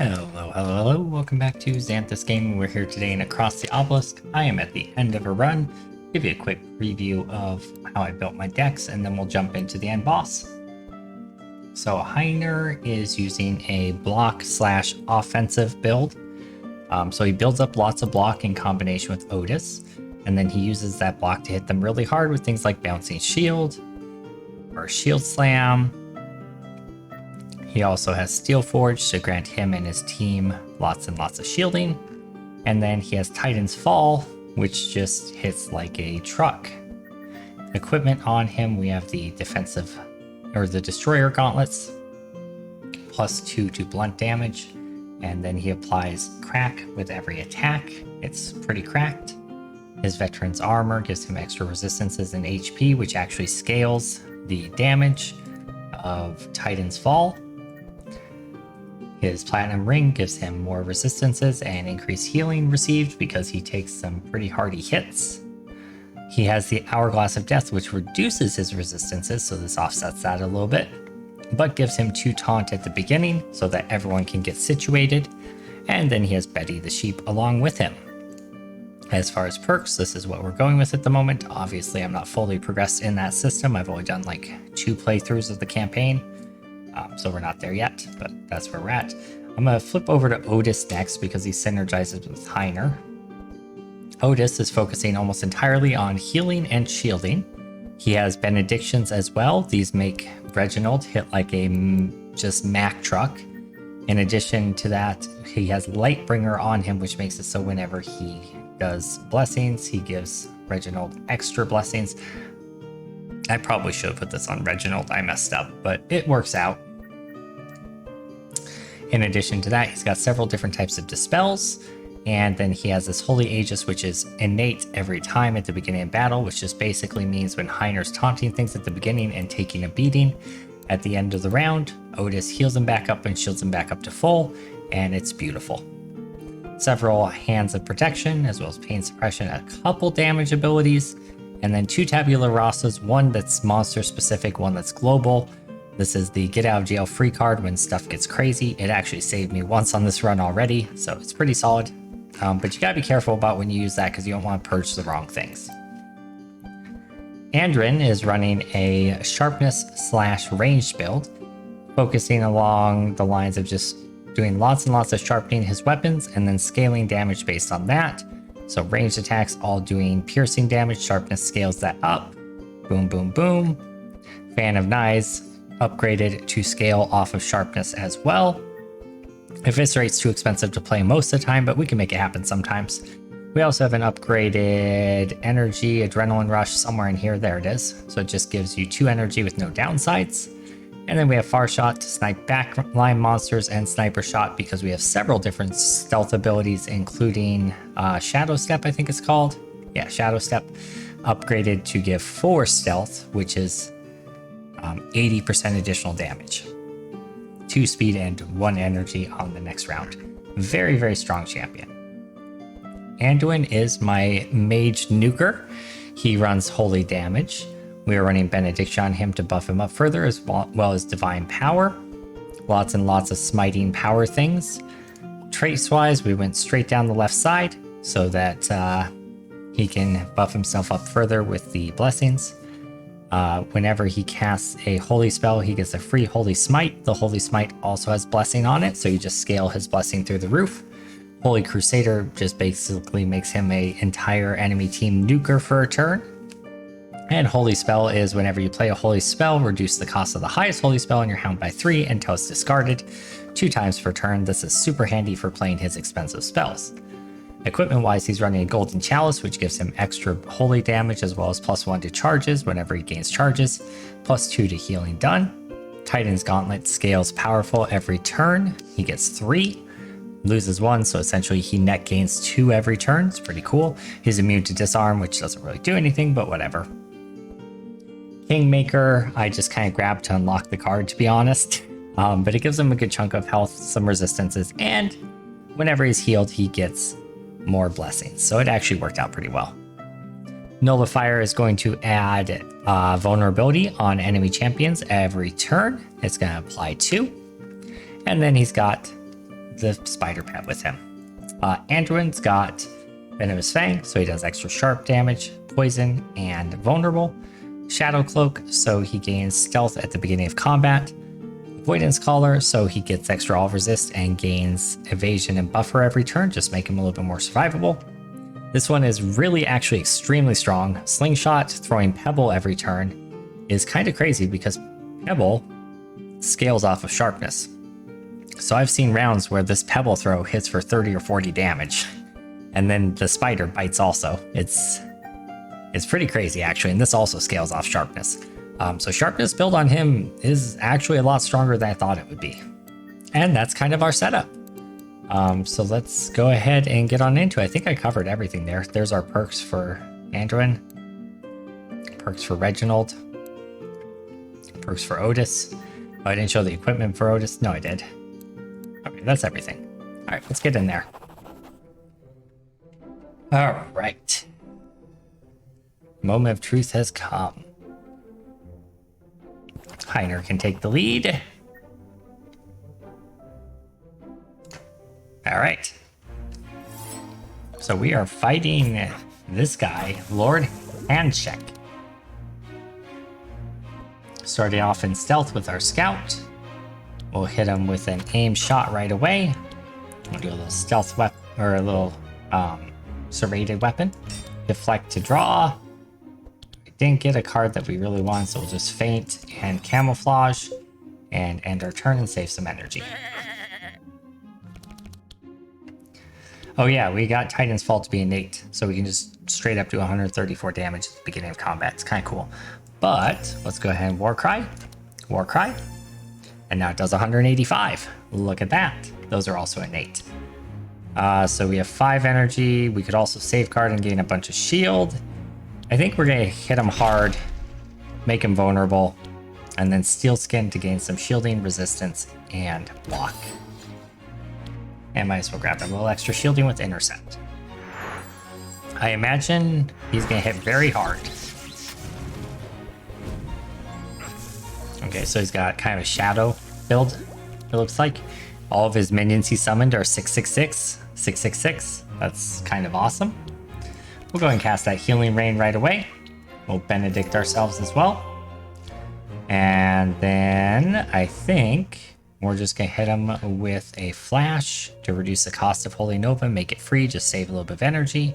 Hello, welcome back to Xanthus Gaming. We're here today in Across the Obelisk. I am at the end of a run. Give you a quick preview of how I built my decks, and then we'll jump into the end boss. So Heiner is using a block/offensive build. So he builds up lots of block in combination with Otis, and then he uses that block to hit them really hard with things like Bouncing Shield or Shield Slam. He also has Steel Forge to grant him and his team lots and lots of shielding. And then he has Titan's Fall, which just hits like a truck. Equipment on him, we have the defensive or the Destroyer Gauntlets, +2 to blunt damage. And then he applies Crack with every attack. It's pretty cracked. His Veteran's Armor gives him extra resistances and HP, which actually scales the damage of Titan's Fall. His Platinum Ring gives him more resistances and increased healing received because he takes some pretty hardy hits. He has the Hourglass of Death, which reduces his resistances, so this offsets that a little bit, but gives him 2 taunt at the beginning so that everyone can get situated. And then he has Betty the Sheep along with him. As far as perks, this is what we're going with at the moment. Obviously, I'm not fully progressed in that system. I've only done like 2 playthroughs of the campaign. So we're not there yet, but that's where we're at. I'm going to flip over to Otis next because he synergizes with Heiner. Otis is focusing almost entirely on healing and shielding. He has Benedictions as well. These make Reginald hit like a just Mack truck. In addition to that, he has Lightbringer on him, which makes it so whenever he does blessings, he gives Reginald extra blessings. I probably should have put this on Reginald. I messed up, but it works out. In addition to that, he's got several different types of dispels, and then he has this Holy Aegis, which is innate every time at the beginning of battle, which just basically means when Heiner's taunting things at the beginning and taking a beating, at the end of the round, Otis heals him back up and shields him back up to full, and it's beautiful. Several Hands of Protection, as well as Pain Suppression, a couple damage abilities, and then 2 Tabula Rasas, one that's monster specific, one that's global. This is the get out of jail free card when stuff gets crazy. It actually saved me once on this run already, so it's pretty solid. But you gotta be careful about when you use that because you don't want to purge the wrong things. Andrin is running a sharpness/ranged build, focusing along the lines of just doing lots and lots of sharpening his weapons and then scaling damage based on that. So ranged attacks all doing piercing damage, sharpness scales that up. Boom, boom, boom. Fan of Knives upgraded to scale off of sharpness as well. Eviscerate's too expensive to play most of the time, but we can make it happen sometimes. We also have an upgraded energy, adrenaline rush somewhere in here. There it is. So it just gives you 2 energy with no downsides. And then we have Far Shot to snipe backline monsters and Sniper Shot because we have several different stealth abilities, including Shadow Step, I think it's called. Yeah, Shadow Step, upgraded to give 4 stealth, which is 80% additional damage. 2 speed and 1 energy on the next round. Very, very strong champion. Anduin is my mage nuker. He runs holy damage. We are running Benediction on him to buff him up further, as well as divine power. Lots and lots of smiting power things. Traits wise, we went straight down the left side so that he can buff himself up further with the blessings. Whenever he casts a holy spell, he gets a free Holy Smite. The Holy Smite also has blessing on it, so you just scale his blessing through the roof. Holy Crusader just basically makes him an entire enemy team nuker for a turn. And Holy Spell is whenever you play a Holy Spell, reduce the cost of the highest Holy Spell in your Hound by 3 until it's discarded 2 times per turn. This is super handy for playing his expensive spells. Equipment wise, he's running a Golden Chalice, which gives him extra holy damage as well as +1 to charges whenever he gains charges, +2 to healing done. Titan's Gauntlet scales powerful every turn. He gets 3, loses 1, so essentially he net gains 2 every turn. It's pretty cool. He's immune to Disarm, which doesn't really do anything, but whatever. Kingmaker, I just kind of grabbed to unlock the card, to be honest. But it gives him a good chunk of health, some resistances, and whenever he's healed, he gets more blessings. So it actually worked out pretty well. Nullifier is going to add vulnerability on enemy champions every turn. It's going to apply 2. And then he's got the spider pet with him. Anduin's got Venomous Fang, so he does extra sharp damage, poison, and vulnerable. Shadow Cloak, so he gains stealth at the beginning of combat. Avoidance Collar, so he gets extra all resist and gains evasion and buffer every turn, just make him a little bit more survivable. This one is really actually extremely strong. Slingshot, throwing Pebble every turn is kind of crazy because Pebble scales off of sharpness. So I've seen rounds where this Pebble throw hits for 30 or 40 damage. And then the spider bites also. It's pretty crazy actually, and this also scales off sharpness. So sharpness build on him is actually a lot stronger than I thought it would be. And that's kind of our setup. So let's go ahead and get on into it. I think I covered everything there. There's our perks for Anduin, perks for Reginald, perks for Otis. Oh, I didn't show the equipment for Otis. No, I did. Okay, that's everything. All right, let's get in there. All right. Moment of truth has come. Heiner can take the lead. All right. So we are fighting this guy, Lord Handshake. Starting off in stealth with our scout. We'll hit him with an aim shot right away. We'll do a little stealth weapon, or a little serrated weapon. Deflect to draw. We didn't get a card that we really want, so we'll just feint and camouflage and end our turn and save some energy. Oh yeah, we got Titan's Fall to be innate, so we can just straight up do 134 damage at the beginning of combat. It's kind of cool. But let's go ahead and Warcry. Warcry. And now it does 185. Look at that. Those are also innate. So we have 5 energy. We could also safeguard and gain a bunch of shield. I think we're going to hit him hard, make him vulnerable, and then Steel Skin to gain some shielding, resistance, and block. And might as well grab a little extra shielding with Intercept. I imagine he's going to hit very hard. Okay, so he's got kind of a shadow build, it looks like. All of his minions he summoned are 666, 666. That's kind of awesome. We'll go ahead and cast that Healing Rain right away. We'll Benedict ourselves as well. And then I think we're just going to hit him with a Flash to reduce the cost of Holy Nova, make it free, just save a little bit of energy.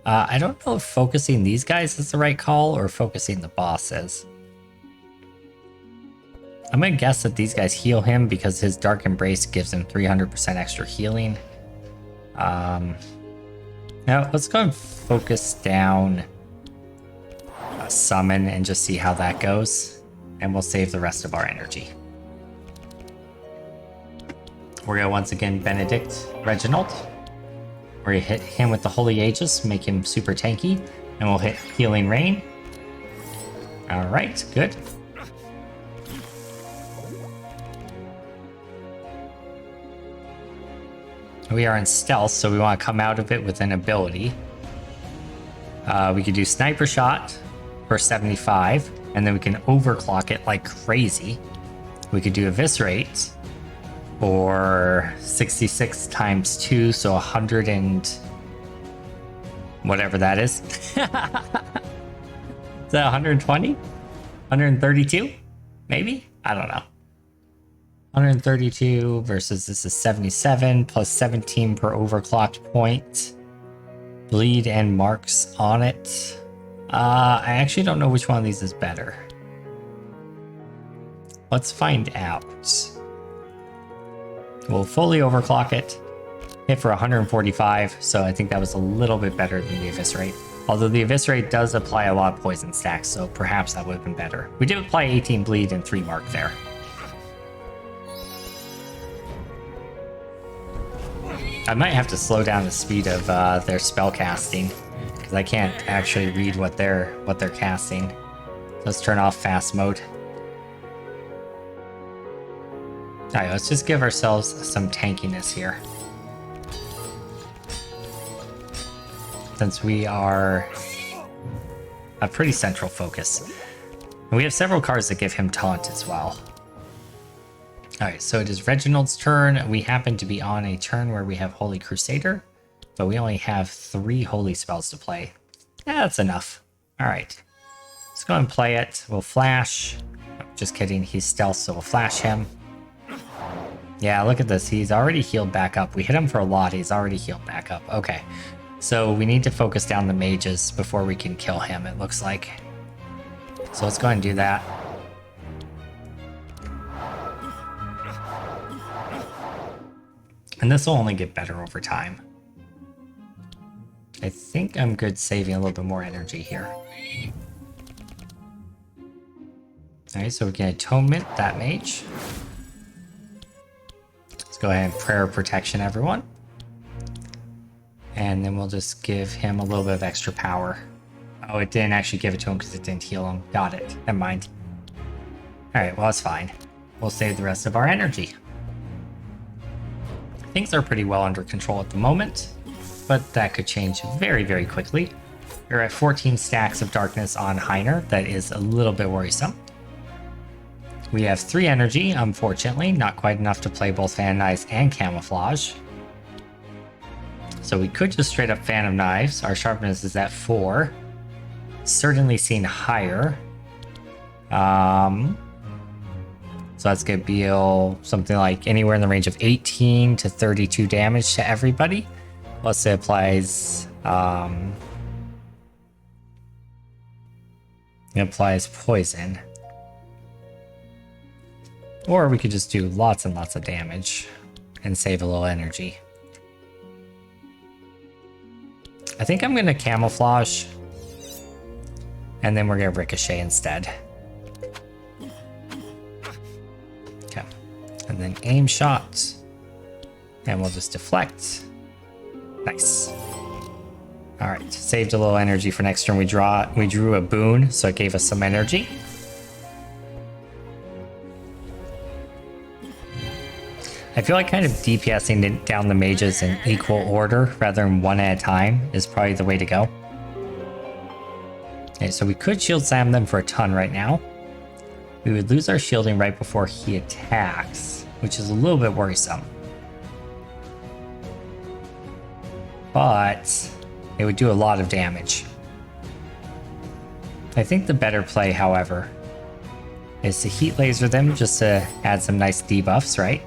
I don't know if focusing these guys is the right call or focusing the bosses. I'm going to guess that these guys heal him because his Dark Embrace gives him 300% extra healing. Now, let's go and focus down Summon and just see how that goes. And we'll save the rest of our energy. We're going to once again Benedict Reginald. We're going to hit him with the Holy Aegis, make him super tanky. And we'll hit Healing Rain. Alright, good. We are in stealth, so we want to come out of it with an ability. We could do Sniper Shot for 75, and then we can overclock it like crazy. We could do Eviscerate for 66 times 2, so 100 and whatever that is. Is that 120? 132? Maybe? I don't know. 132 versus this is 77 plus 17 per overclocked point. Bleed and marks on it. I actually don't know which one of these is better. Let's find out. We'll fully overclock it. Hit for 145, so I think that was a little bit better than the Eviscerate. Although the Eviscerate does apply a lot of poison stacks, so perhaps that would have been better. We did apply 18 bleed and 3 mark there. I might have to slow down the speed of their spell casting because I can't actually read what they're casting. Let's turn off fast mode. Alright, let's just give ourselves some tankiness here. Since we are a pretty central focus. And we have several cards that give him taunt as well. All right, so it is Reginald's turn. We happen to be on a turn where we have Holy Crusader, but we only have 3 holy spells to play. Yeah, that's enough. All right, let's go and play it. We'll flash. Oh, just kidding, he's stealth, so we'll flash him. Yeah, look at this. He's already healed back up. We hit him for a lot. He's already healed back up. Okay, so we need to focus down the mages before we can kill him, it looks like. So let's go ahead and do that. And this will only get better over time. I think I'm good saving a little bit more energy here. Alright, so we can atonement that mage. Let's go ahead and prayer of protection, everyone. And then we'll just give him a little bit of extra power. Oh, it didn't actually give it to him because it didn't heal him. Got it. Never mind. Alright, well, that's fine. We'll save the rest of our energy. Things are pretty well under control at the moment, but that could change very, very quickly. We're at 14 stacks of darkness on Heiner. That is a little bit worrisome. We have 3 energy, unfortunately, not quite enough to play both Fan of Knives and Camouflage. So we could just straight up Fan of Knives. Our sharpness is at 4. Certainly seen higher. So that's going to deal something like anywhere in the range of 18 to 32 damage to everybody. Plus it applies poison. Or we could just do lots and lots of damage and save a little energy. I think I'm going to camouflage. And then we're going to ricochet instead. Okay. And then aim shot. And we'll just deflect. Nice. Alright, saved a little energy for next turn. We drew a boon, so it gave us some energy. I feel like kind of DPSing down the mages in equal order rather than one at a time is probably the way to go. Okay, so we could shield slam them for a ton right now. We would lose our shielding right before he attacks, which is a little bit worrisome. But it would do a lot of damage. I think the better play, however, is to heat laser them just to add some nice debuffs, right?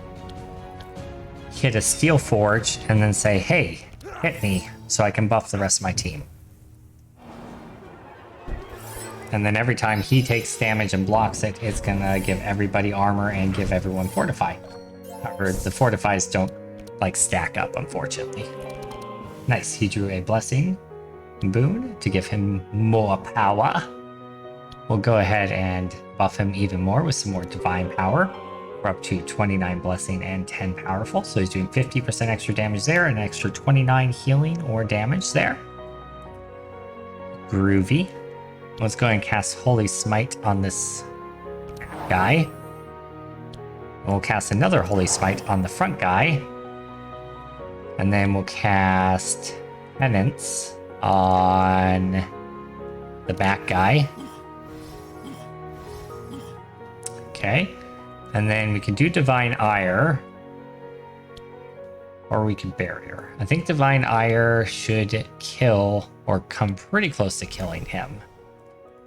Hit a steel forge and then say, hey, hit me so I can buff the rest of my team. And then every time he takes damage and blocks it, it's gonna give everybody armor and give everyone fortify. However, the fortifies don't like stack up, unfortunately. Nice, he drew a blessing boon to give him more power. We'll go ahead and buff him even more with some more divine power. We're up to 29 blessing and 10 powerful, so he's doing 50% extra damage there and an extra 29 healing or damage there. Groovy. Let's go ahead and cast Holy Smite on this guy. We'll cast another Holy Smite on the front guy. And then we'll cast Penance on the back guy. Okay. And then we can do Divine Ire. Or we can Barrier. I think Divine Ire should kill or come pretty close to killing him.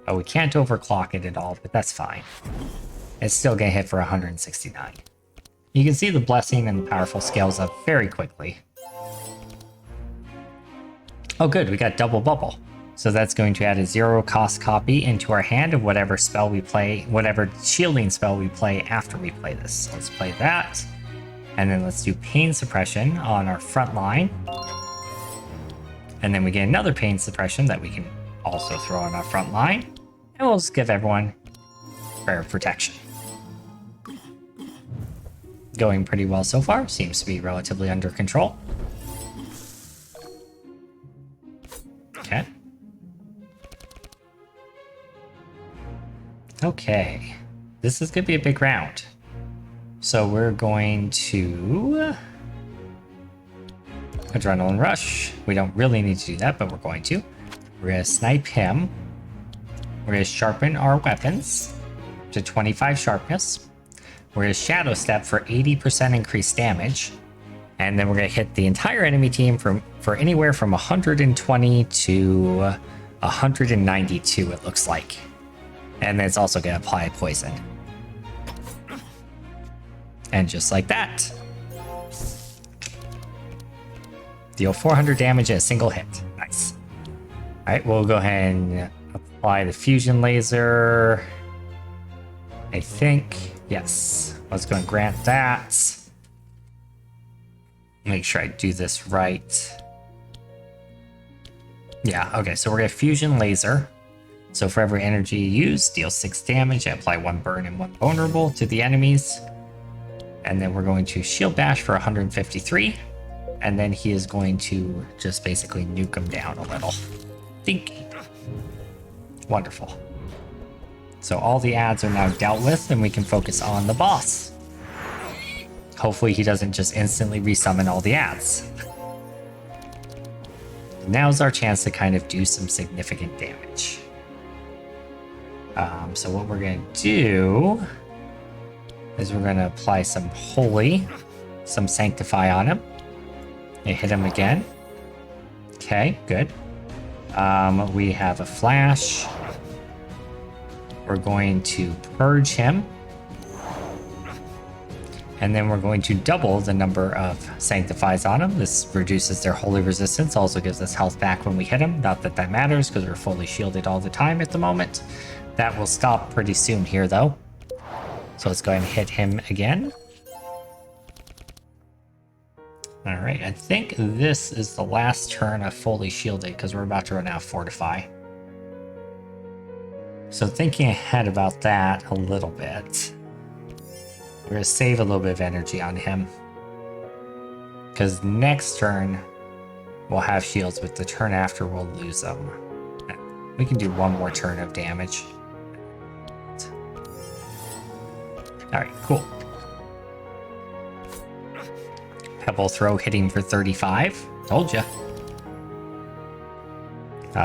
Oh, we can't overclock it at all, but that's fine. It's still gonna hit for 169. You can see the blessing and the powerful scales up very quickly. Oh good, we got double bubble. So that's going to add a 0 cost copy into our hand of whatever spell we play, whatever shielding spell we play after we play this. So let's play that. And then let's do pain suppression on our front line. And then we get another pain suppression that we can also throw on our front line. And we'll just give everyone prayer of protection. Going pretty well so far. Seems to be relatively under control. Okay. Okay. This is going to be a big round. So we're going to Adrenaline Rush. We don't really need to do that, but we're going to. We're going to snipe him. We're going to sharpen our weapons to 25 sharpness. We're going to Shadow Step for 80% increased damage. And then we're going to hit the entire enemy team for anywhere from 120 to 192, it looks like. And then it's also going to apply poison. And just like that, deal 400 damage at a single hit. Nice. All right, we'll go ahead and apply the fusion laser. I think, yes. Let's go and grant that. Make sure I do this right. Yeah, okay, so we're going to fusion laser. So for every energy you use, deal 6 damage, apply 1 burn and 1 vulnerable to the enemies. And then we're going to shield bash for 153. And then he is going to just basically nuke him down a little. Think. Wonderful. So all the ads are now dealt with, and we can focus on the boss. Hopefully he doesn't just instantly resummon all the ads. Now's our chance to kind of do some significant damage. So what we're going to do is we're going to apply some Holy, some Sanctify on him. And hit him again. Okay, good. We have a Flash. We're going to Purge him. And then we're going to double the number of Sanctifies on him. This reduces their Holy Resistance, also gives us health back when we hit him. Not that that matters, because we're fully shielded all the time at the moment. That will stop pretty soon here, though. So let's go ahead and hit him again. Alright, I think this is the last turn of fully shielded, because we're about to run out of Fortify. So thinking ahead about that a little bit, we're going to save a little bit of energy on him. Because next turn, we'll have shields, but the turn after, we'll lose them. We can do one more turn of damage. Alright, cool. Pebble Throw hitting for 35. Told ya.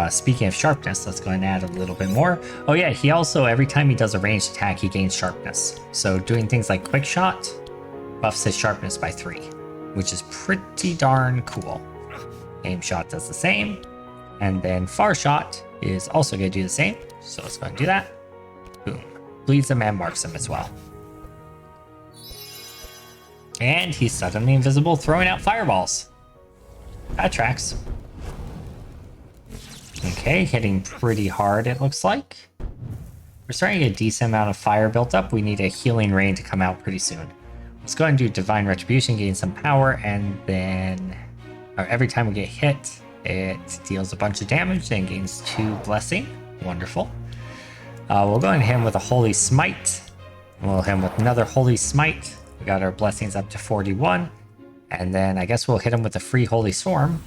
Speaking of sharpness, let's go ahead and add a little bit more. Oh yeah, he also, every time he does a ranged attack, he gains sharpness. So doing things like Quick Shot buffs his sharpness by 3, which is pretty darn cool. Aim Shot does the same. And then Far Shot is also going to do the same. So let's go ahead and do that. Boom. Bleeds him and marks him as well. And he's suddenly invisible, throwing out fireballs. That tracks. Okay, hitting pretty hard, it looks like. We're starting to get a decent amount of fire built up. We need a healing rain to come out pretty soon. Let's go ahead and do Divine Retribution, gain some power, and then every time we get hit, it deals a bunch of damage and gains 2 blessing. Wonderful. We'll go ahead and hit him with a Holy Smite. We'll hit him with another Holy Smite. We got our blessings up to 41. And then I guess we'll hit him with a free Holy Storm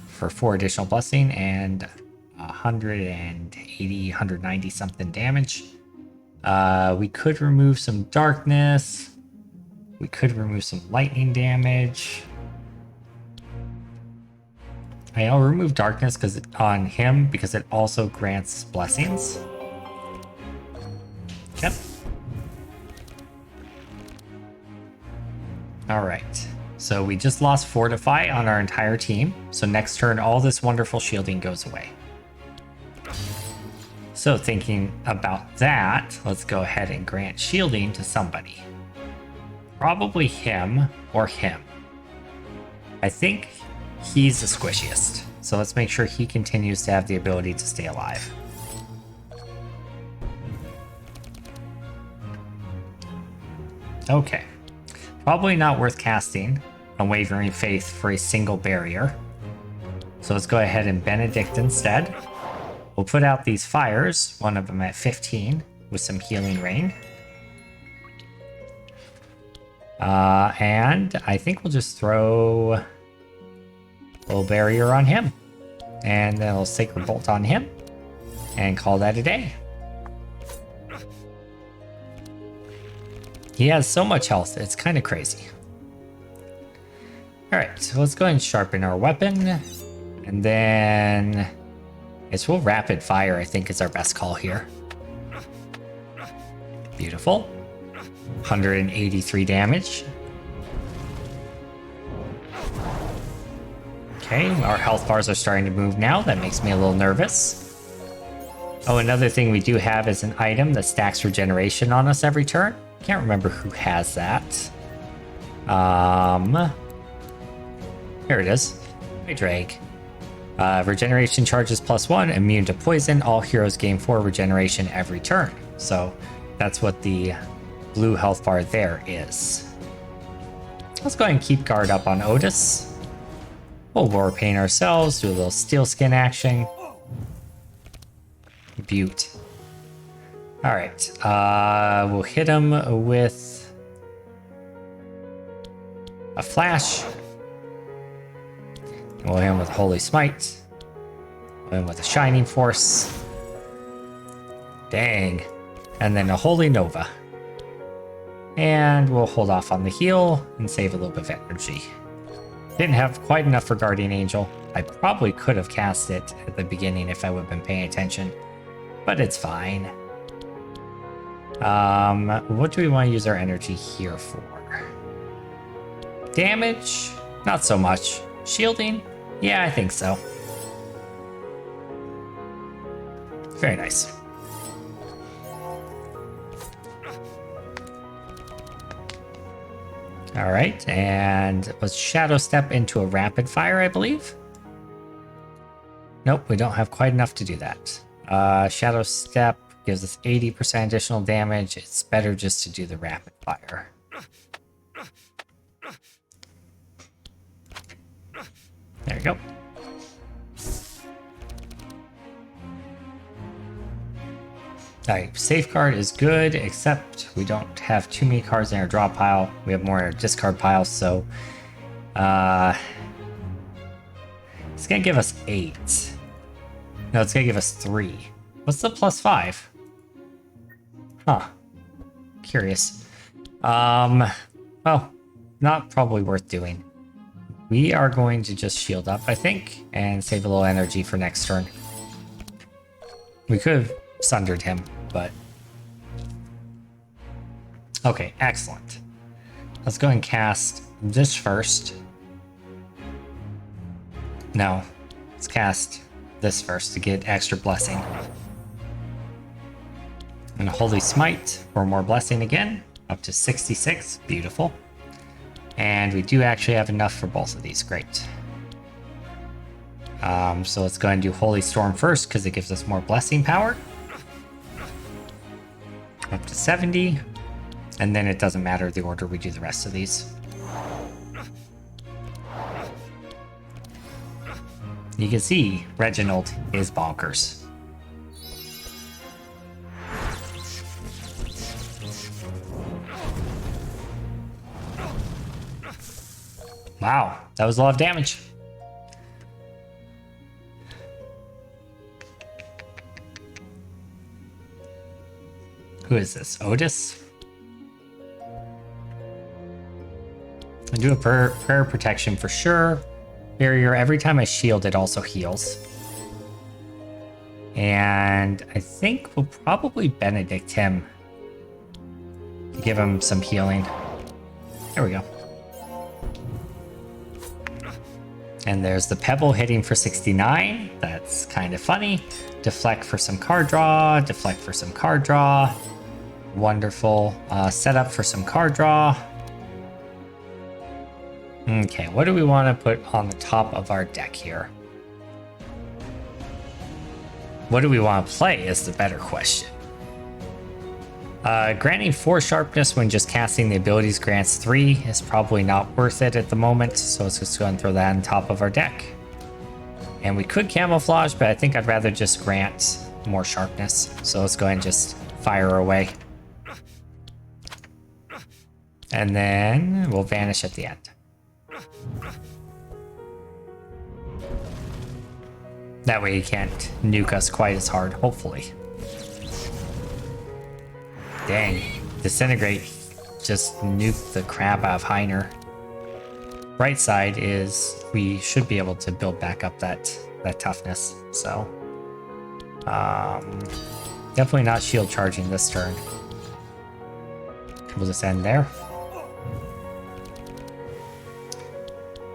for 4 additional blessing and 180, 190 something damage. We could remove some darkness. We could remove some lightning damage. I'll remove darkness on him because it also grants blessings. Yep. Alright, so we just lost Fortify on our entire team, so next turn all this wonderful shielding goes away. So thinking about that, let's go ahead and grant shielding to somebody. Probably him or him. I think he's the squishiest, so let's make sure he continues to have the ability to stay alive. Okay. Probably not worth casting Unwavering Faith for a single barrier. So let's go ahead and Benedict instead. We'll put out these fires, one of them at 15, with some Healing Rain. And I think we'll just throw a little barrier on him. And then we'll Sacred Bolt on him. And call that a day. He has so much health, it's kind of crazy. Alright, so let's go ahead and sharpen our weapon. And then I guess we'll Rapid Fire, I think is our best call here. Beautiful. 183 damage. Okay, our health bars are starting to move now. That makes me a little nervous. Oh, another thing we do have is an item that stacks regeneration on us every turn. Can't remember who has that. Here it is. Hey, Drake. Regeneration charges +1, immune to poison. All heroes gain 4 regeneration every turn. So that's what the blue health bar there is. Let's go ahead and keep guard up on Otis. We'll war paint ourselves, do a little steel skin action. Butte. Alright, we'll hit him with a flash. We'll hit him with Holy Smite. We'll hit him with a Shining Force. Dang. And then a Holy Nova. And we'll hold off on the heal and save a little bit of energy. Didn't have quite enough for Guardian Angel. I probably could have cast it at the beginning if I would have been paying attention. But it's fine. What do we want to use our energy here for? Damage? Not so much. Shielding? Yeah, I think so. Very nice. All right, and let's Shadow Step into a Rapid Fire, I believe. Nope, we don't have quite enough to do that. Shadow Step gives us 80% additional damage. It's better just to do the Rapid Fire. There we go. Alright, Safeguard is good, except we don't have too many cards in our draw pile. We have more in our discard pile, so it's gonna give us 8. No, it's gonna give us 3. What's the +5? Huh. Curious. Well, not probably worth doing. We are going to just shield up, I think, and save a little energy for next turn. We could have sundered him, but... Okay, excellent. Let's go and cast this first. No, let's cast this first to get extra blessing. And a Holy Smite for more blessing again, up to 66. Beautiful. And we do actually have enough for both of these. Great. So let's go ahead and do Holy Storm first because it gives us more blessing power. Up to 70. And then it doesn't matter the order we do the rest of these. You can see Reginald is bonkers. Wow, that was a lot of damage. Who is this? Otis? I do a prayer protection for sure. Barrier, every time I shield, it also heals. And I think we'll probably Benedict him to give him some healing. There we go. And there's the Pebble hitting for 69. That's kind of funny. Deflect for some card draw. Deflect for some card draw. Wonderful. Setup for some card draw. Okay, what do we want to put on the top of our deck here? What do we want to play is the better question. Granting 4 sharpness when just casting the abilities grants 3 is probably not worth it at the moment, so let's just go and throw that on top of our deck. And we could camouflage, but I think I'd rather just grant more sharpness. So let's go ahead and just fire away. And then we'll vanish at the end. That way he can't nuke us quite as hard, hopefully. Dang, Disintegrate just nuked the crap out of Heiner. Right side is we should be able to build back up that toughness, so definitely not shield charging this turn. we'll just end there.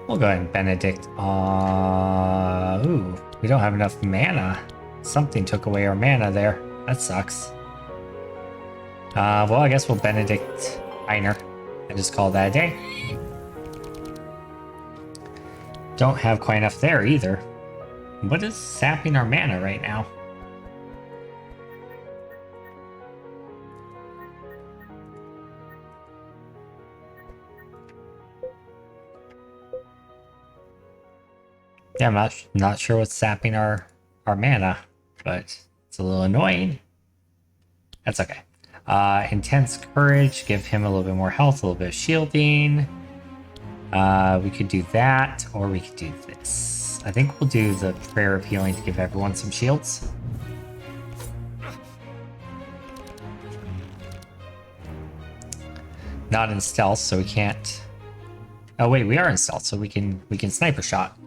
We'll go ahead and Benedict. Ooh, we don't have enough mana. Something took away our mana there. That sucks. Well, I guess we'll Benedict Heiner and just call that a day. Don't have quite enough there either. What is sapping our mana right now? Yeah, I'm not sure what's sapping our mana, but it's a little annoying. That's okay. Intense Courage, give him a little bit more health, a little bit of shielding. We could do that, or we could do this. I think we'll do the Prayer of Healing to give everyone some shields. Not in stealth, so we can't. Oh wait, we are in stealth, so we can sniper shot.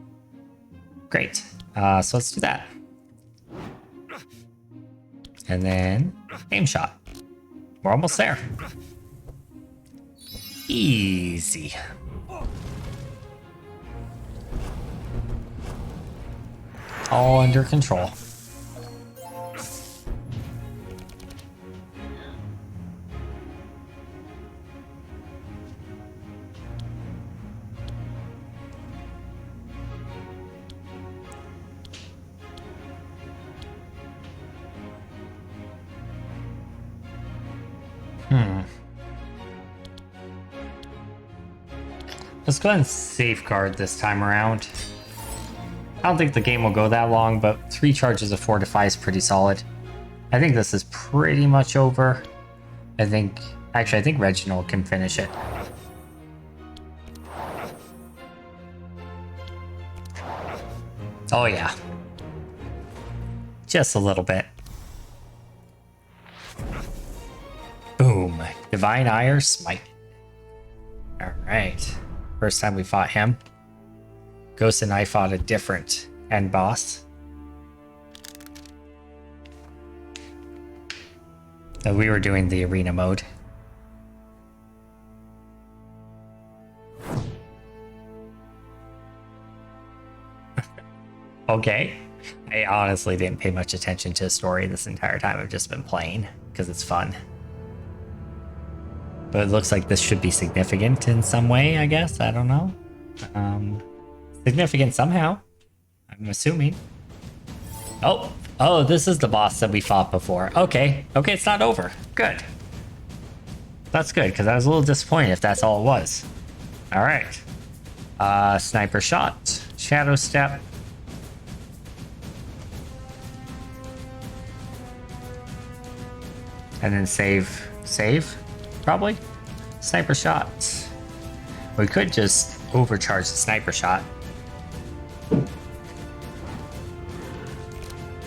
Great. So let's do that. And then aim shot. We're almost there. Easy. All under control. Let's go ahead and safeguard this time around. I don't think the game will go that long, but 3 charges of Fortify is pretty solid. I think this is pretty much over. I think Reginald can finish it. Oh yeah. Just a little bit. Boom. Divine Ire Smite. Alright. First time we fought him. Ghost and I fought a different end boss. We were doing the arena mode. Okay. I honestly didn't pay much attention to the story this entire time. I've just been playing because it's fun. But it looks like this should be significant in some way, I guess. I don't know. Significant somehow. I'm assuming. Oh, this is the boss that we fought before. Okay, it's not over. Good. That's good, because I was a little disappointed if that's all it was. All right. Sniper shot. Shadow step. And then save, probably. Sniper shot. We could just overcharge the sniper shot.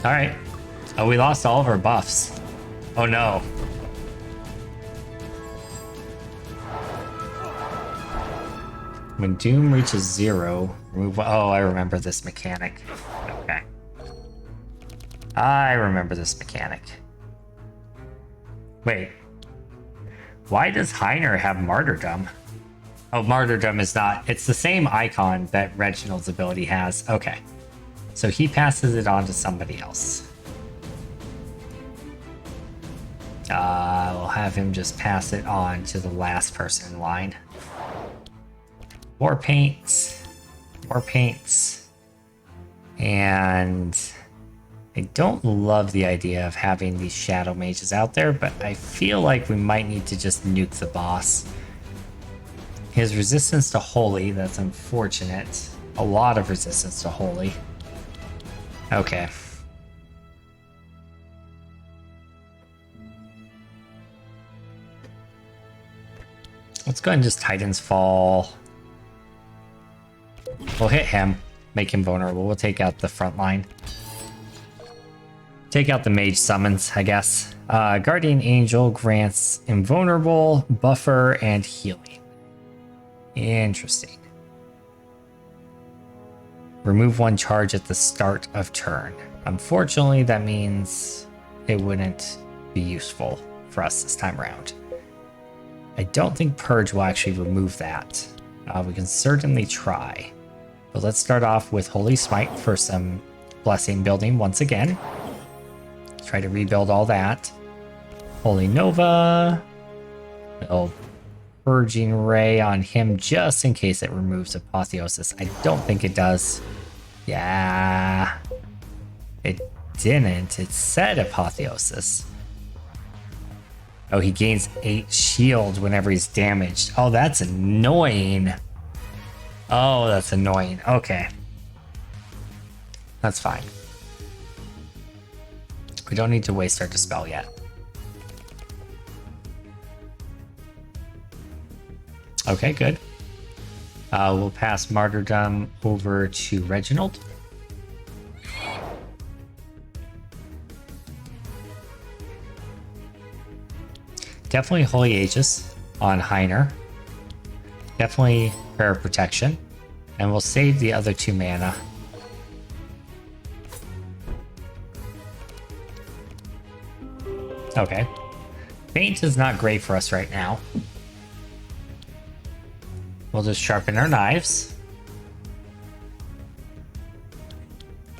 Alright. Oh, we lost all of our buffs. Oh no. When Doom reaches 0, remove. Oh, I remember this mechanic. Okay. I remember this mechanic. Wait. Why does Heiner have Martyrdom? Oh, Martyrdom is not. It's the same icon that Reginald's ability has. Okay. So he passes it on to somebody else. We'll have him just pass it on to the last person in line. More paints. More paints. And I don't love the idea of having these shadow mages out there, but I feel like we might need to just nuke the boss. His resistance to holy, that's unfortunate. A lot of resistance to holy. Okay. Let's go ahead and just Titan's Fall. We'll hit him, make him vulnerable. We'll take out the front line. Take out the mage summons, I guess. Guardian Angel grants invulnerable, buffer, and healing. Interesting. Remove 1 charge at the start of turn. Unfortunately, that means it wouldn't be useful for us this time around. I don't think Purge will actually remove that. We can certainly try. But let's start off with Holy Smite for some blessing building once again. Try to rebuild all that. Holy Nova. Oh, Purging Ray on him just in case it removes Apotheosis. I don't think it does. Yeah. It didn't. It said Apotheosis. Oh, he gains 8 shield whenever he's damaged. Oh, that's annoying. Oh, that's annoying. Okay. That's fine. We don't need to waste our Dispel yet. Okay, good. We'll pass Martyrdom over to Reginald. Definitely Holy Aegis on Heiner. Definitely Prayer of Protection. And we'll save the other 2 mana. Okay. Faint is not great for us right now. We'll just sharpen our knives.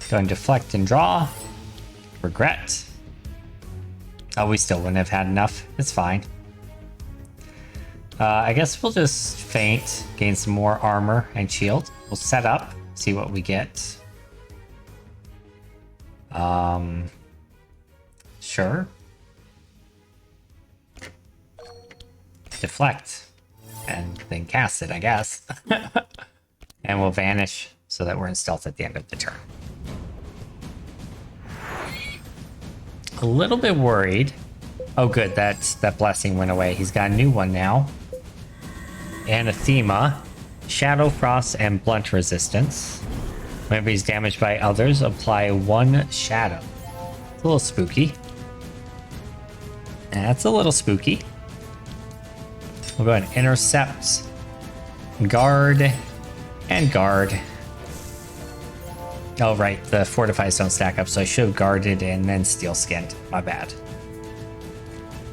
Go and deflect and draw. Regret. Oh, we still wouldn't have had enough. It's fine. I guess we'll just faint, gain some more armor and shield. We'll set up, see what we get. Sure. Deflect. And then cast it, I guess. And we'll vanish so that we're in stealth at the end of the turn. A little bit worried. Oh, good. That blessing went away. He's got a new one now. Anathema, Shadow Frost, and Blunt Resistance. Whenever he's damaged by others, apply 1 shadow. It's a little spooky. That's a little spooky. We'll go ahead and intercept, guard, and guard. Oh, right. The fortifies don't stack up, so I should have guarded and then steel skinned. My bad.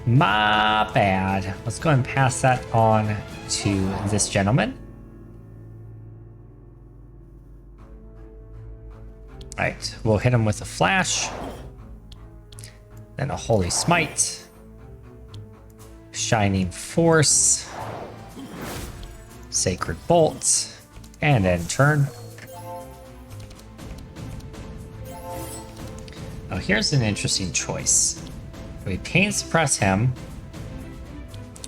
My bad. Let's go ahead and pass that on to this gentleman. Alright, we'll hit him with a flash. Then a Holy Smite. Shining Force. Sacred Bolt. And end turn. Now here's an interesting choice. Do we Pain Suppress him?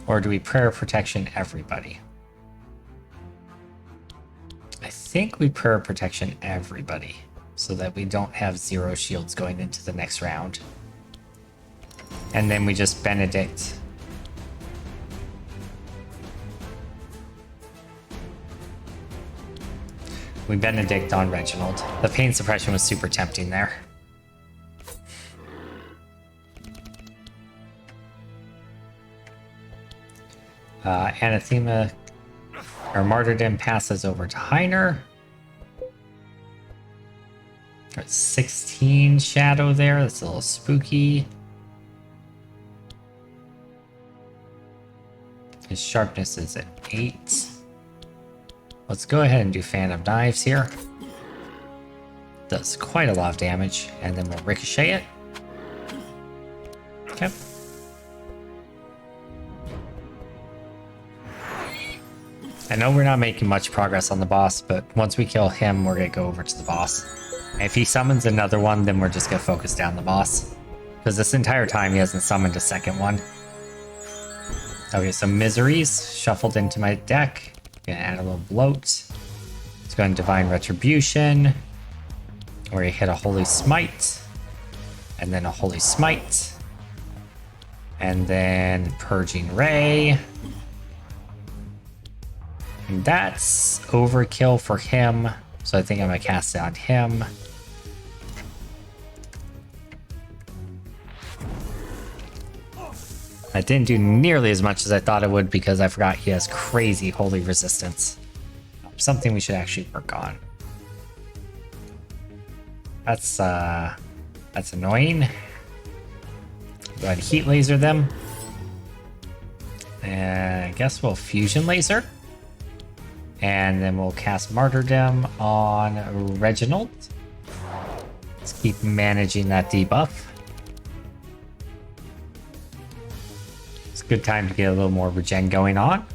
Or do we Prayer of Protection everybody? I think we Prayer of Protection everybody, so that we don't have 0 shields going into the next round. And then we just Benedict. We Benedict on Reginald. The Pain Suppression was super tempting there. Anathema or Martyrdom passes over to Heiner. 16 shadow there. That's a little spooky. His sharpness is at 8. Let's go ahead and do Fan of Knives here. Does quite a lot of damage, and then we'll ricochet it. Okay. I know we're not making much progress on the boss, but once we kill him, we're gonna go over to the boss. And if he summons another one, then we're just gonna focus down the boss. Because this entire time he hasn't summoned a second one. Okay, so Miseries shuffled into my deck. Gonna add a little bloat. Let's go and Divine Retribution. Where you hit a Holy Smite. And then a Holy Smite. And then Purging Ray. And that's overkill for him. So I think I'm gonna cast it on him. That didn't do nearly as much as I thought it would because I forgot he has crazy holy resistance. Something we should actually work on. That's annoying. Go ahead and heat laser them. And I guess we'll Fusion Laser. And then we'll cast Martyrdom on Reginald. Let's keep managing that debuff. It's a good time to get a little more regen going on.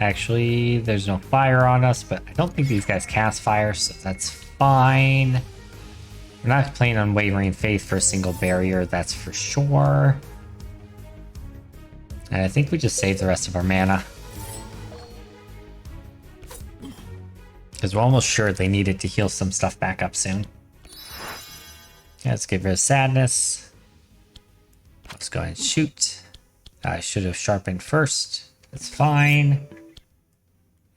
Actually, there's no fire on us, but I don't think these guys cast fire, so that's fine. We're not playing on Wavering Faith for a single barrier, that's for sure. And I think we just saved the rest of our mana. Because we're almost sure they needed to heal some stuff back up soon. Yeah, let's get rid of Sadness. Let's go ahead and shoot. I should have sharpened first. That's fine.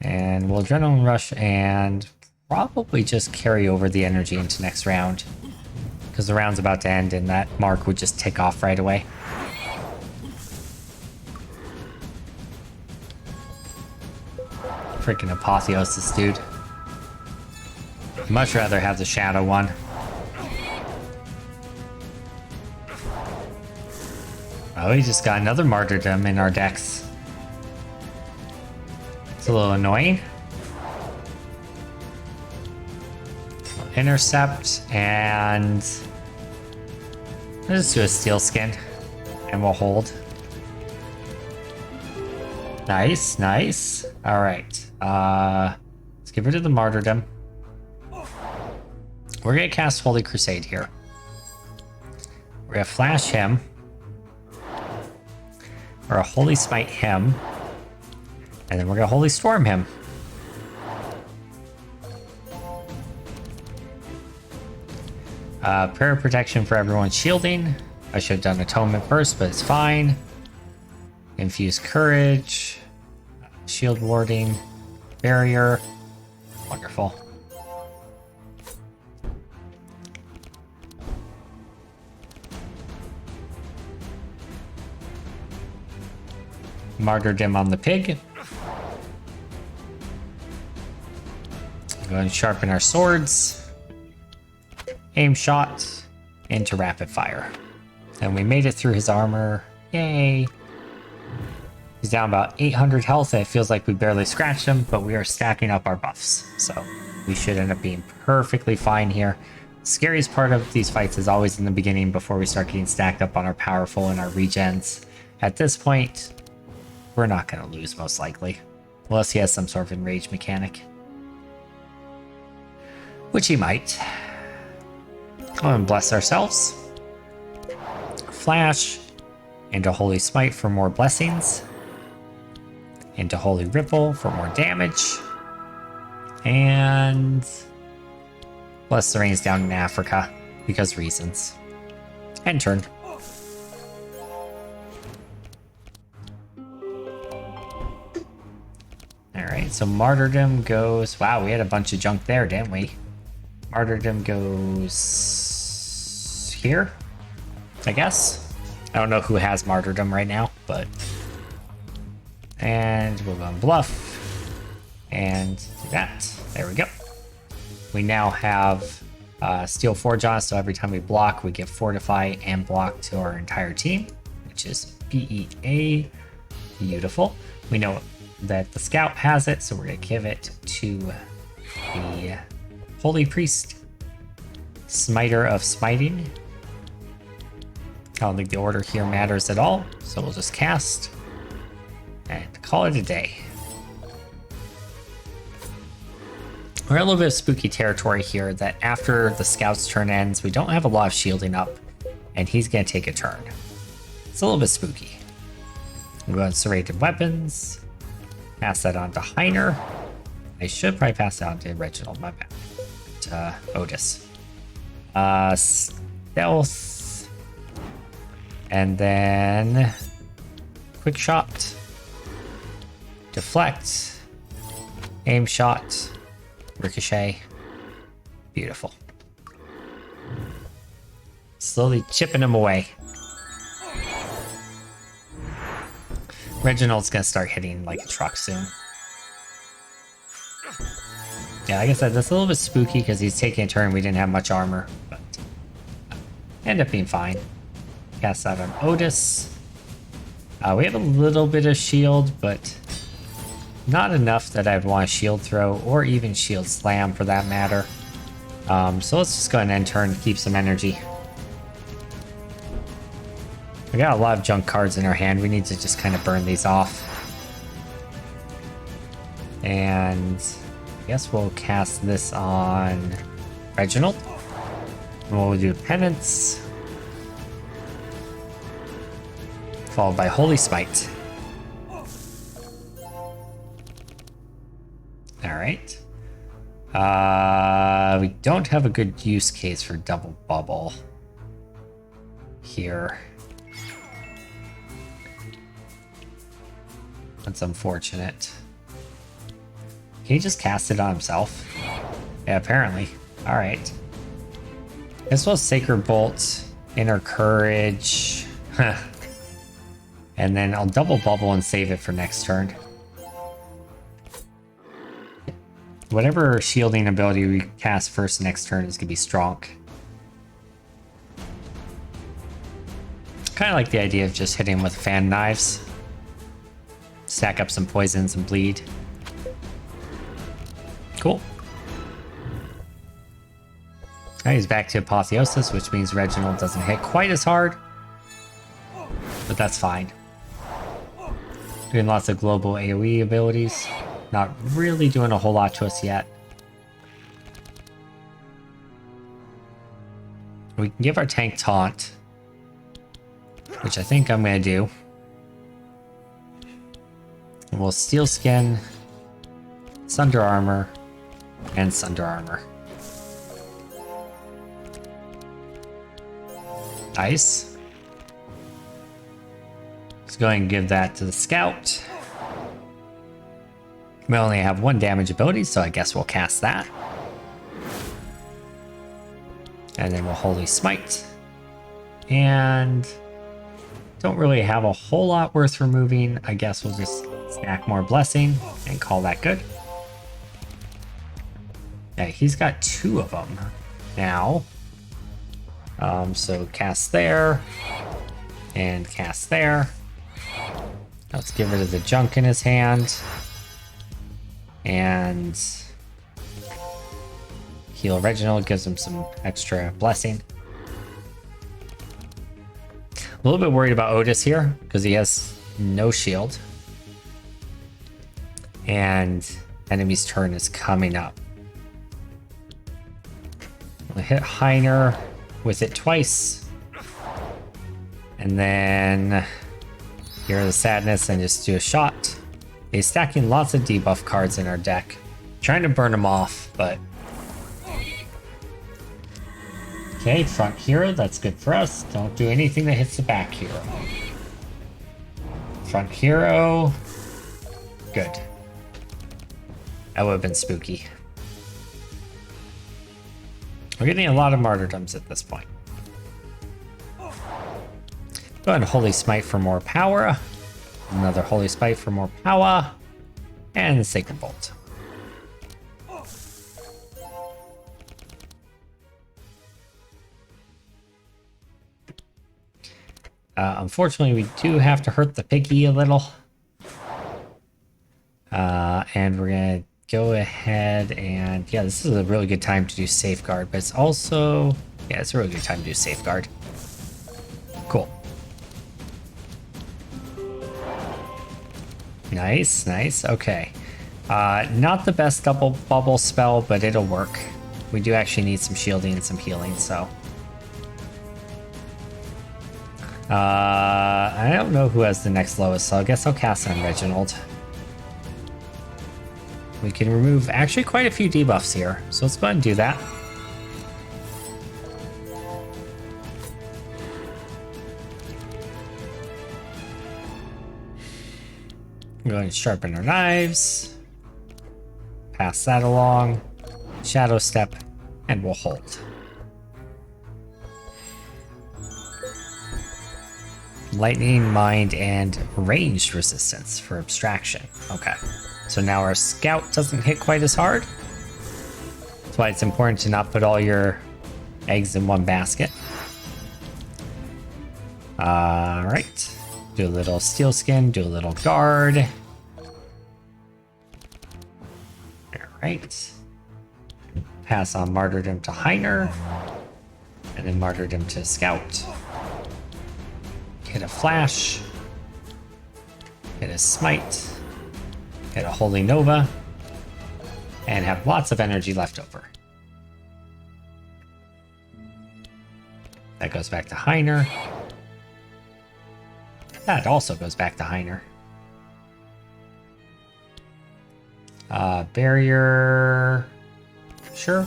And we'll Adrenaline Rush and probably just carry over the energy into next round. Because the round's about to end and that mark would just tick off right away. Freaking Apotheosis, dude. I'd much rather have the Shadow one. Oh, we just got another Martyrdom in our decks. It's a little annoying. Intercept and let's do a Steel Skin and we'll hold. Nice, nice. All right. Let's get rid of the Martyrdom. We're gonna cast Holy Crusade here. We're gonna flash him. Or a Holy Smite him. And then we're gonna Holy Storm him. Prayer of Protection for everyone shielding. I should have done Atonement first, but it's fine. Infuse Courage. Shield Warding. Barrier. Wonderful. Martyrdom on the pig. Go and sharpen our swords. Aim shot into rapid fire. And we made it through his armor. Yay. He's down about 800 health and it feels like we barely scratched him, but we are stacking up our buffs. So we should end up being perfectly fine here. The scariest part of these fights is always in the beginning before we start getting stacked up on our powerful and our regens. At this point, we're not going to lose most likely. Unless he has some sort of enrage mechanic. Which he might. Go and bless ourselves. Flash. Into Holy Smite for more blessings. Into Holy Ripple for more damage. And bless the rains down in Africa. Because reasons. End turn. Alright, so Martyrdom goes... Wow, we had a bunch of junk there, didn't we? Martyrdom goes... here? I guess? I don't know who has Martyrdom right now, but... And we'll go on Bluff. And do that. There we go. We now have Steel Forge on us, so every time we block, we get Fortify and Block to our entire team, which is BEA. Beautiful. We know that the Scout has it, so we're going to give it to the Holy Priest. Smiter of Smiting. I don't think the order here matters at all, so we'll just cast and call it a day. We're in a little bit of spooky territory here that after the Scout's turn ends, we don't have a lot of shielding up, and he's going to take a turn. It's a little bit spooky. I'm going Serrated Weapons. Pass that on to Heiner. I should probably pass that on to Reginald, my bad. To Otis. Stealth. And then Quick Shot. Deflect. Aim Shot. Ricochet. Beautiful. Slowly chipping him away. Reginald's gonna start hitting like a truck soon. Yeah, like I said, that's a little bit spooky because he's taking a turn. We didn't have much armor, but end up being fine. Cast that on Otis. We have a little bit of shield, but not enough that I'd want to shield throw or even shield slam for that matter. So let's just go ahead and end turn, keep some energy. We got a lot of junk cards in our hand. We need to just kind of burn these off. And I guess we'll cast this on Reginald. And we'll do Penance, followed by Holy Smite. Alright. We don't have a good use case for Double Bubble here. That's unfortunate. Can he just cast it on himself? Yeah, apparently. Alright. This was Sacred Bolt, Inner Courage. And then I'll Double Bubble and save it for next turn. Whatever shielding ability we cast first next turn is going to be strong. Kind of like the idea of just hitting with fan knives. Stack up some poisons and bleed. Cool. Now he's back to Apotheosis, which means Reginald doesn't hit quite as hard. But that's fine. Doing lots of global AoE abilities. Not really doing a whole lot to us yet. We can give our tank Taunt, which I think I'm going to do. And we'll Steel Skin, Sunder Armor, and Sunder Armor. Nice. Let's go ahead and give that to the Scout. We only have one damage ability, so I guess we'll cast that. And then we'll Holy Smite. And don't really have a whole lot worth removing. I guess we'll just stack more Blessing and call that good. Yeah, he's got 2 of them now. So cast there and cast there. Let's get rid of the junk in his hand. And heal Reginald, gives him some extra blessing. A little bit worried about Otis here because he has no shield. And enemy's turn is coming up. We'll hit Heiner with it twice. And then Hear the Sadness and just do a shot. He's stacking lots of debuff cards in our deck. Trying to burn them off, but... Okay, front hero, that's good for us. Don't do anything that hits the back hero. Front hero... Good. That would have been spooky. We're getting a lot of martyrdoms at this point. Go ahead and Holy Smite for more power. Another Holy Smite for more power. And the Sacred Bolt. Unfortunately, we do have to hurt the piggy a little. And we're going to go ahead and... Yeah, this is a really good time to do Safeguard, but it's also... Yeah, it's a really good time to do Safeguard. Cool. Nice, nice. Okay. Not the best double bubble spell, but it'll work. We do actually need some shielding and some healing, so... I don't know who has the next lowest, so I guess I'll cast on Reginald. We can remove actually quite a few debuffs here, so let's go ahead and do that. Go ahead and sharpen our knives. Pass that along. Shadow Step, and we'll hold. Lightning, Mind, and Ranged Resistance for Abstraction. Okay. So now our Scout doesn't hit quite as hard. That's why it's important to not put all your eggs in one basket. Alright. Do a little steel skin, do a little guard. Alright. Pass on martyrdom to Heiner. And then martyrdom to Scout. Hit a flash. Hit a smite. Hit a Holy Nova. And have lots of energy left over. That goes back to Heiner. That also goes back to Heiner. Barrier. Sure.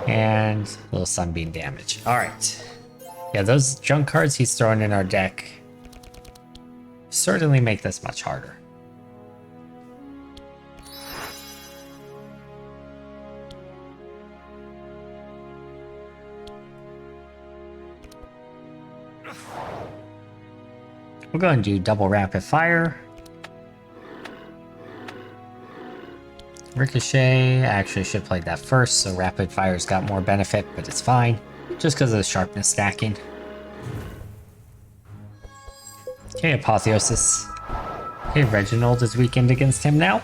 And a little sunbeam damage. Alright. Yeah, those junk cards he's throwing in our deck certainly make this much harder. We'll go and do double rapid fire. Ricochet, I actually should have played that first, so rapid fire's got more benefit, but it's fine. Just because of the sharpness stacking. Okay, Apotheosis. Okay, Reginald is weakened against him now.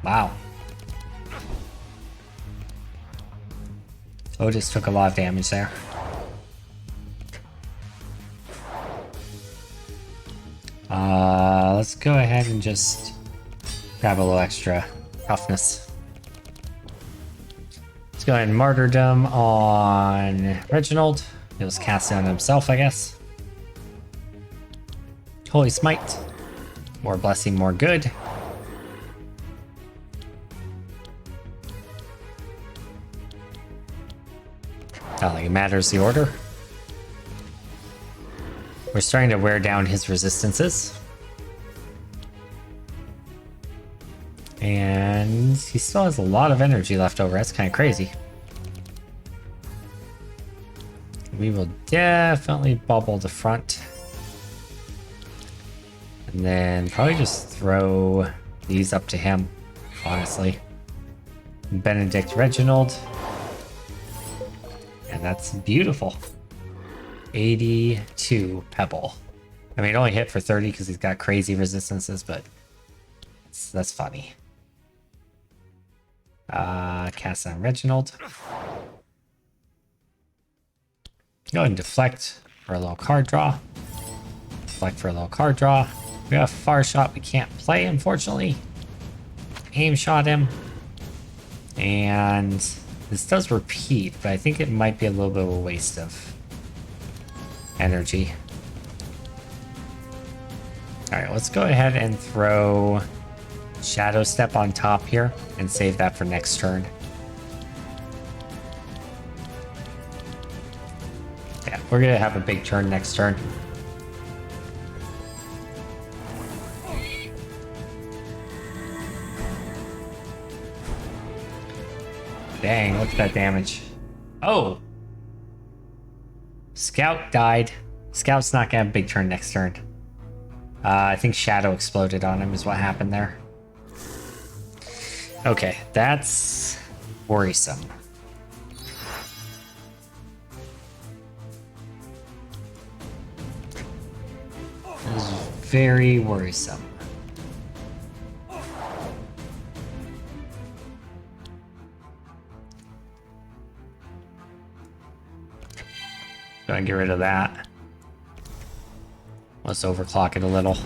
Wow. Otis took a lot of damage there. Let's go ahead and just grab a little extra toughness. Let's go ahead and martyrdom on Reginald. He was casting on himself, I guess. Holy Smite. More blessing, more good. Not like it matters the order. We're starting to wear down his resistances. And he still has a lot of energy left over. That's kind of crazy. We will definitely bubble the front. And then probably just throw these up to him, honestly. Benedict Reginald. And that's beautiful. 82 Pebble. I mean, it only hit for 30 because he's got crazy resistances, but that's funny. Cast on Reginald. Go ahead and deflect for a little card draw. Deflect for a little card draw. We have a far shot we can't play, unfortunately. Aim shot him. And this does repeat, but I think it might be a little bit of a waste of energy. Alright, let's go ahead and throw Shadow Step on top here and save that for next turn. Yeah, we're gonna have a big turn next turn. Dang, look at that damage. Oh! Scout died. Scout's not gonna have a big turn next turn. I think Shadow exploded on him is what happened there. Okay, that's worrisome. That is very worrisome. Go ahead and get rid of that. Let's overclock it a little.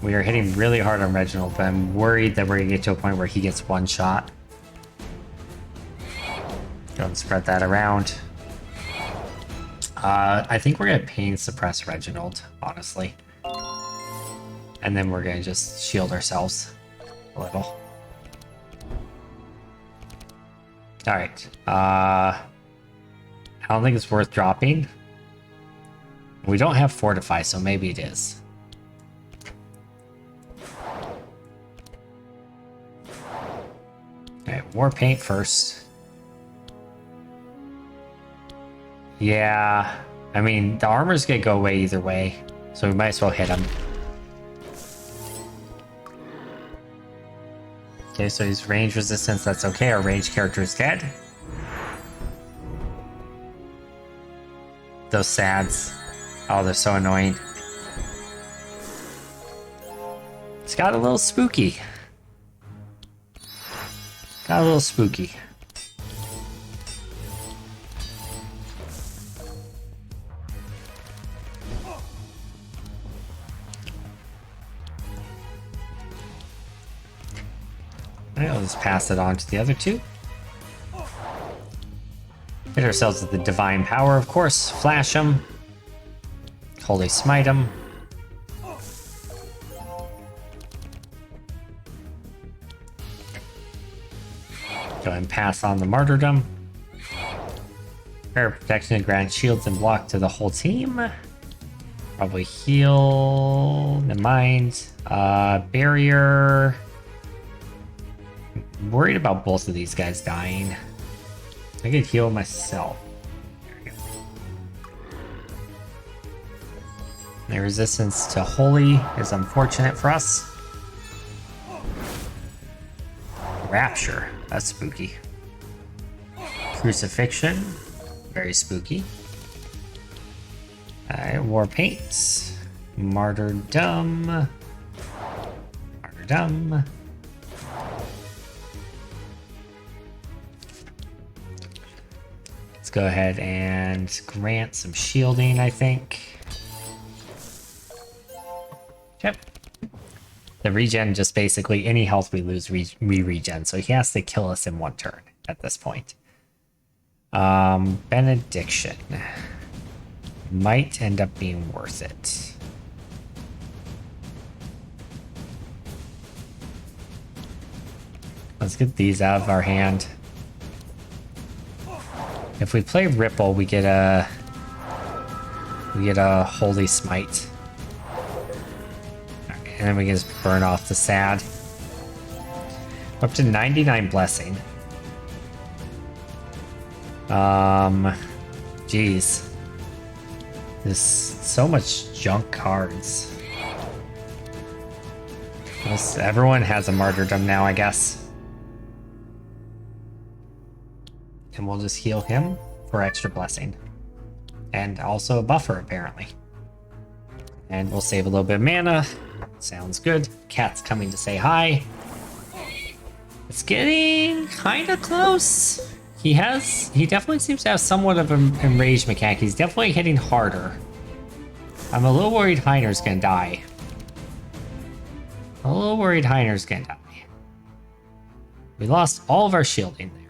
We are hitting really hard on Reginald, but I'm worried that we're going to get to a point where he gets one shot. Go and spread that around. I think we're going to pain suppress Reginald, honestly. And then we're going to just shield ourselves a little. Alright. I don't think it's worth dropping. We don't have Fortify, so maybe it is. Alright, War Paint first. Yeah, I mean, the armor's gonna go away either way, so we might as well hit him. Okay, so he's range resistance. That's okay. Our range character is dead. Those sads. Oh, they're so annoying. It's got a little spooky. Got a little spooky. Alright, I'll just pass it on to the other two. Hit ourselves with the divine power, of course. Flash them. Holy smite them. Go ahead and pass on the martyrdom. Prayer protection, grant shields and block to the whole team. Probably heal the mind. Barrier. I'm worried about both of these guys dying. I could heal myself. There we go. The resistance to holy is unfortunate for us. Rapture. That's spooky. Crucifixion. Very spooky. Alright, war paints. Martyrdom. Martyrdom. Let's go ahead and grant some shielding, I think. Yep. The regen, just basically any health we lose, we regen. So he has to kill us in one turn at this point. Benediction. Might end up being worth it. Let's get these out of our hand. If we play Ripple, we get a Holy Smite. And then we can just burn off the sad. We're up to 99 blessing. Geez. There's so much junk cards. Everyone has a martyrdom now, I guess. And we'll just heal him for extra blessing. And also a buffer, apparently. And we'll save a little bit of mana. Sounds good. Cat's coming to say hi. It's getting kind of close. He definitely seems to have somewhat of an enraged mechanic. He's definitely hitting harder. I'm a little worried Heiner's gonna die. A little worried Heiner's gonna die. We lost all of our shielding there.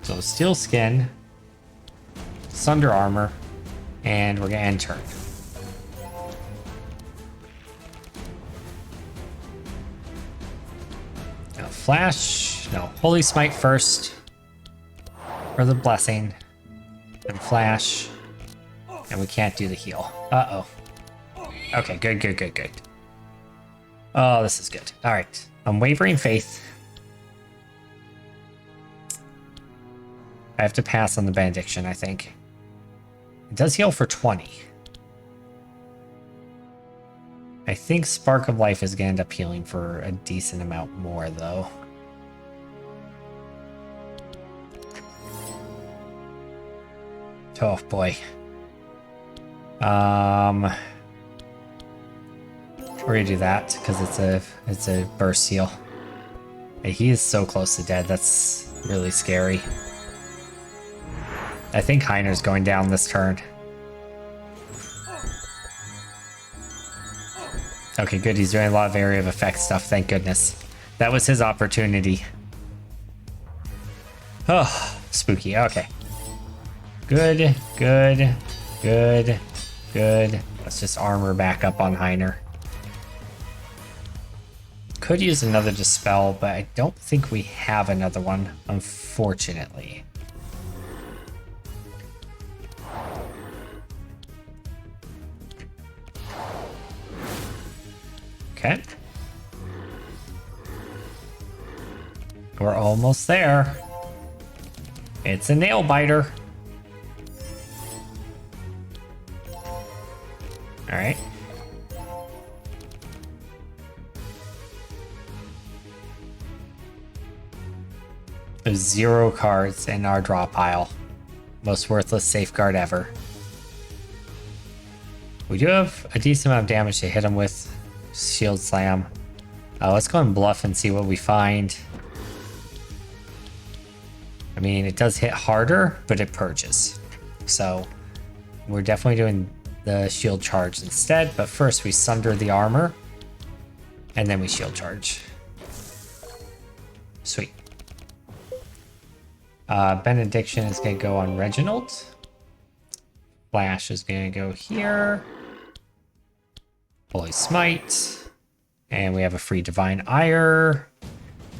So steel skin, sunder armor, and we're gonna end turn. Now flash, no, holy smite first for the blessing, and flash, and we can't do the heal. Uh-oh. Okay, good. Oh, this is good. All right, unwavering faith. I have to pass on the benediction, I think. It does heal for 20. I think Spark of Life is going to end up healing for a decent amount more, though. Oh, boy. We're going to do that, because it's a burst heal. He is so close to dead. That's really scary. I think Heiner's going down this turn. Okay, good. He's doing a lot of area of effect stuff. Thank goodness. That was his opportunity. Oh, spooky. Okay. Good. Let's just armor back up on Heiner. Could use another Dispel, but I don't think we have another one, unfortunately. Okay. We're almost there. It's a nail biter. All right. have 0 cards in our draw pile. Most worthless safeguard ever. We do have a decent amount of damage to hit him with. Shield Slam. Let's go and bluff and see what we find. I mean, it does hit harder, but it purges. So we're definitely doing the shield charge instead. But first we sunder the armor. And then we shield charge. Sweet. Benediction is going to go on Reginald. Flash is going to go here. Holy Smite. And we have a free Divine Ire,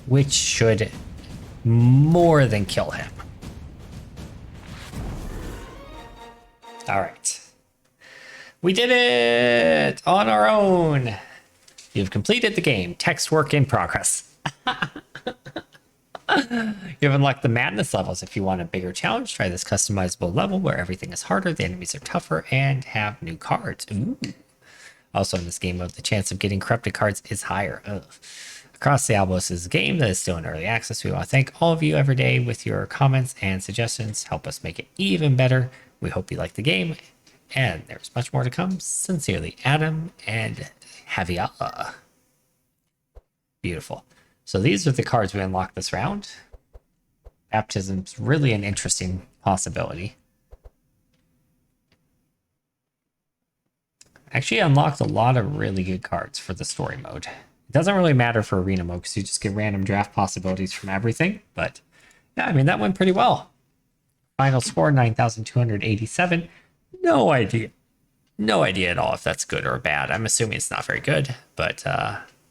which should more than kill him. All right. We did it on our own. You've completed the game. Text work in progress. You have unlocked the madness levels. If you want a bigger challenge, try this customizable level where everything is harder, the enemies are tougher, and have new cards. Ooh. Also in this game mode, the chance of getting corrupted cards is higher. Ugh. Across the Obelisk is a game that is still in early access. We want to thank all of you every day with your comments and suggestions. Help us make it even better. We hope you like the game. And there's much more to come. Sincerely, Adam and Javier. Beautiful. So these are the cards we unlocked this round. Baptism's really an interesting possibility. Actually unlocked a lot of really good cards for the story mode. It doesn't really matter for arena mode because you just get random draft possibilities from everything. But yeah, I mean, that went pretty well. Final score, 9,287. No idea. No idea at all if that's good or bad. I'm assuming it's not very good, but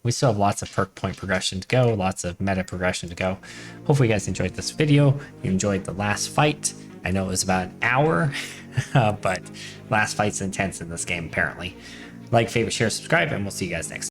we still have lots of perk point progression to go, lots of meta progression to go. Hopefully you guys enjoyed this video. You enjoyed the last fight. I know it was about an hour, but last fight's intense in this game, apparently. Like, favorite, share, subscribe, and we'll see you guys next time.